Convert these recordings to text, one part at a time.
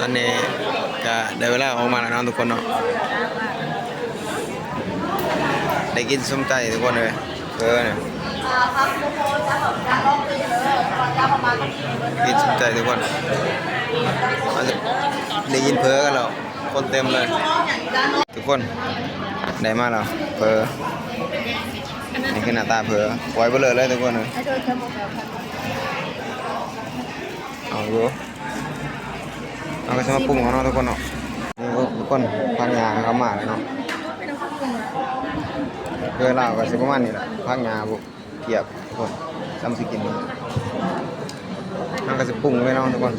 ตอนนี้ก็ได้เวลาออกมาแล้วเนาะทุกคนเนาะได้กินส้มไก่ทุกคนเลยเนี่ยกินส้มไก่ทุกคนได้ยินเพอกันแล้วคนเต็มเลยทุกคนได้มาแล้วเพอนี่คือหน้าตาเพอไว้เบลอเลยทุกคนเลยเอาดูเราก็จะมาปรุงของเราทุกคนเนาะนี่ทุกคนพังงาเขามาเลยเนาะเพื่อเราก็สิประมาณนี้แหละพังงาบุกเกียบทุกคนทำสิกินเราก็จะปรุงไว้เนาะทุกคน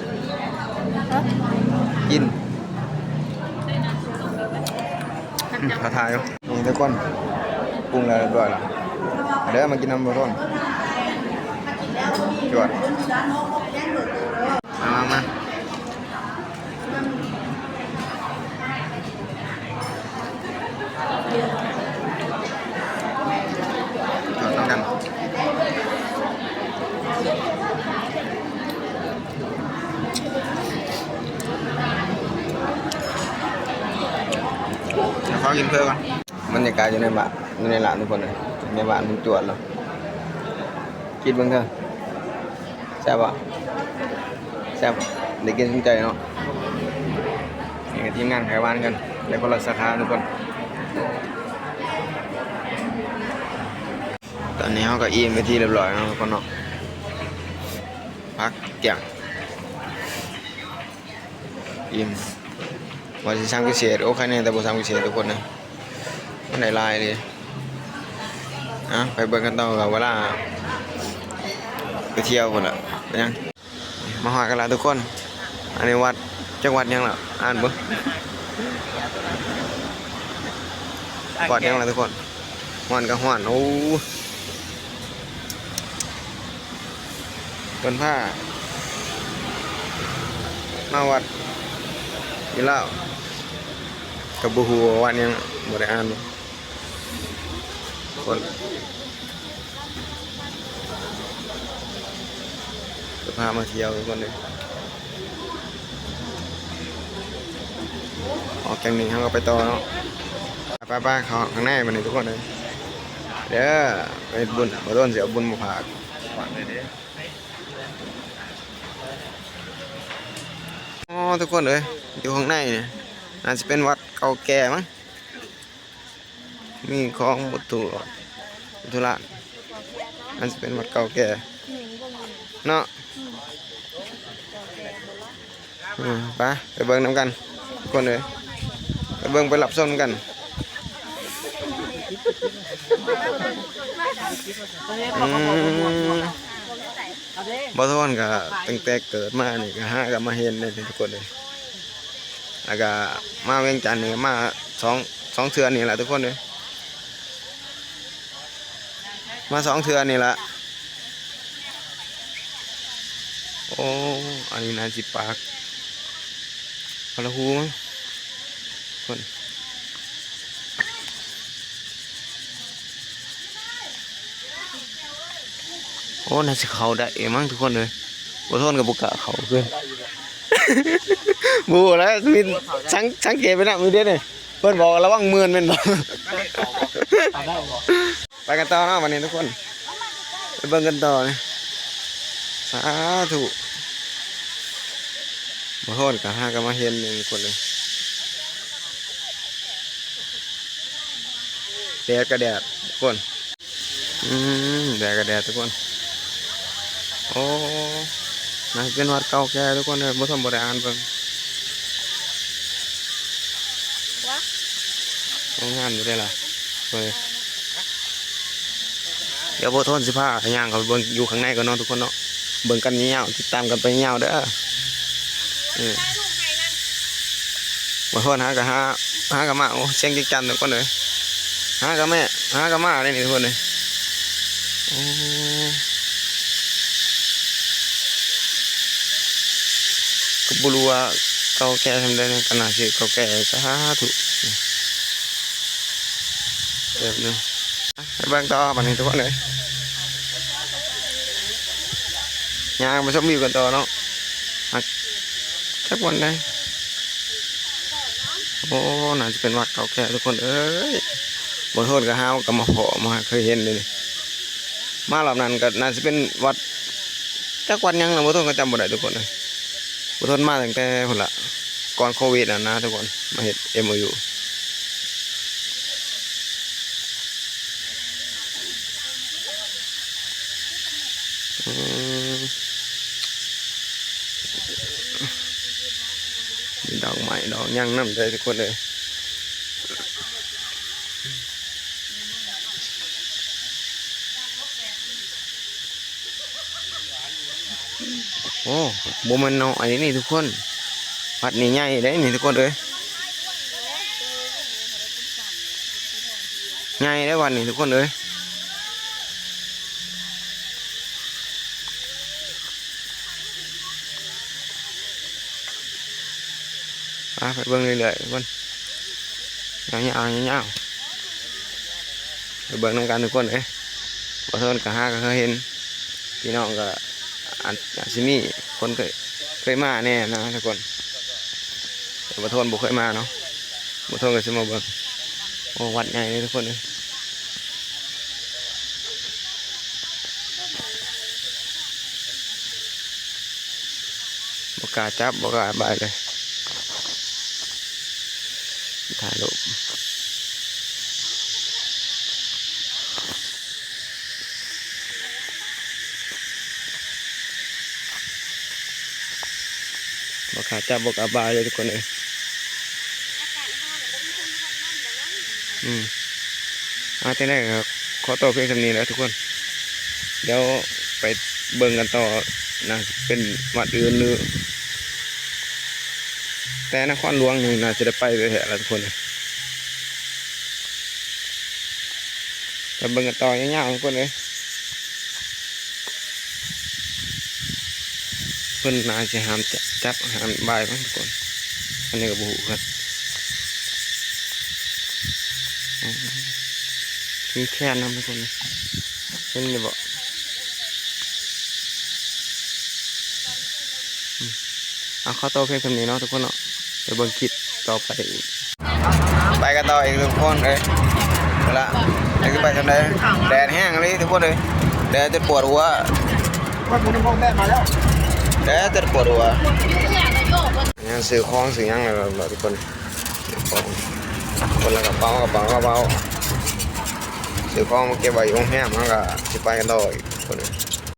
กินท้าทายนี่ทุกคนปรุงแล้วเรียบร้อยแล้วเดี๋ยวมากินน้ำบะร่อนจวดมาต้องกันขอกินเพื่อก่อนบรรยากาศอยู่ในบ้านอยู่ในร้านทุกคนเลยในบ้านมันจวดแล้วกินบ้างเถอะแซ่บป่ะแซ่บเด็กกินสนใจเนาะนี่ทีมงานขายบ้านกันในคนละสาขาทุกคนตอนนี้เขาก็อิ่มไปที่เรียบร้อยแล้วทุกคนเนาะพักเกี่ยงอิ่มวันที่สร้างพิเศษโอเคเนี่ยแต่บุษราพิเศษทุกคนนะมันไหนลายเลยไปเบิ่งกันต่อกับเวลาไปเที่ยวคนละไปยังมาหากันละทุกคนอันนี้วัดจังหวัดยังล่ะอ่านบ่วัดยังล่ะทุกคนห้วนกับห้วนโอ้เป็นผ้ามาวัดนี่แล้วกับบูฮูวันยังบ่ได้อ่านคนจะพามาเที่ยวทุกคนเลยออกจากนี้เขาก็ไปต่อเนาะป้าเขาข้างในมันนี่ทุกคนเลยเด้อไปบุญมาต้นเสียบุญมาผากฝันเลยเด้อ๋อทุกคนเลยอยู่ข้างในเนี่ยน่าจะเป็นวัดเก่าแก่มั้งมีของวัตถุละน่าจะเป็นวัดเก่าแก่เนาะไปเบิ่งน้ำกันทุกคนเลยไปเบิ่งไปหลับส้มกันบ่ทุกคนก็ตั้งแต่เกิดมานี่ก็หากับมาเห็นเลยทุกคนเลยแล้วก็มาเวียงจันทร์นี่มาสองเทือนนี่แหละทุกคนเลยมา2 เทือนนี่แหละโอ้อันนี้น่าสิปากพะหูมั้งคนโอ้น่าจะเขาได้มั้งทุกคนเลยบุทนกับบุกะเขาเพื่อนบูแล้วมีสังเกตไปนะมือเด็ดเลยเพื่อนบอกระวังมือเป็นบอกไปกันต่อเนาะวันนี้ทุกคนไปเบิ่งกันต่อเลยสาธุบุทนกับห้ากับมาเห็นหนึ่งคนเลยแดดกระแดดทุกคนแดดกระแดดทุกคนโอ้น่าจะเป็นวัดเก่าแก่ทุกคนเลยบุทนบริอ่านเบิ่งงานอยู่ได้ล่ะเดี๋ยวบุทนสิพาย่างเขาเบิ่งอยู่ข้างในกันเนาะทุกคนเนาะเบิ่งกันยาวติดตามกันไปยาวเด้อบุทนหากับมาโอ้เชียงจิกจันทุกคนเลยหากับแม่หากับมาได้นี่ทุกคนเลยโอ้ก็บุรุษเก่าแก่ทำได้ขนาดที่เก่าแก่สาธุเดี๋ยวนึงไปเบิ่งต่อบัดนี้ทุกคนเลยย่างไปชมวิวกันต่อเนาะสักวันได้ โอ้น่าจะเป็นวัดเก่าแก่ทุกคนเอ้ยบ่โทษกับห้าวกับมาขอมาเคยเห็นเลยนี่มารอบนั้นก็น่าจะเป็นวัดจักวัดยังนะบ่โทษก็จำบ่ได้ทุกคนเลยบ่โทษมาตั้งแต่พุ่นละก่อนโควิดนะทุกคนมาเฮ็ด MOU มีดอกไม้ดอกยังน้ำใจทุกคนเลยโอ้บ่มันน้อยนี่ทุกคนวัดนี่ใหญ่ได้นี่ทุกคนเลยใหญ่ได้วันนี้ทุกคนเลยไปเบิ่งเรื่อยๆทุกคนยาวๆไปเบิ่งนำกันทุกคนเลยบ่ทนก็หาก็เคยเห็นพี่น้องก็อาจสิมีคนเคยมาแน่นะทุกคนแต่บ่ทนบ่เคยมาเนาะบ่ทนก็สิมาเบิ่งโอ้วัดใหญ่เลยทุกคนเลยบ่กล้าจับบ่กล้าบายเลยถ่ายรูปบ่กล้าจับบ่กล้าบายเลยทุกคนเลยจังได้ครับขอตัวเพียงเท่านี้แล้วทุกคนเดี๋ยวไปเบิ่งกันต่อนะเป็นวัดอื่นหรือแต่นครหลวงนี่น่าจะได้ไปเลยแหละทุกคนไปเบิ่งกันต่อยาวๆทุกคนเลยเพิ่นน่าจะห้ามจับห้ามบายมั้งทุกคนอันนี้ก็บ่ฮู้ครับมีแค่นำทุกคนเห็นเลยบ่เอาเข้าโตเพียงเท่านี้เนาะทุกคนเนาะไปเบิ่งคลิปต่อไปอีกไปกันต่ออีกทุกคนเลยเอาละไปกันไปทำไดแดดแห้งเลยทุกคนเลยแดดจะปวดหัวแดดจะปวดหัวงานซื้อของซื้อยังเลยทุกคนคนละกระเป๋าซื้อของมาเก็บไว้อยู่ห้องแห้งมันก็จะไปกันต่ออีกคนเลย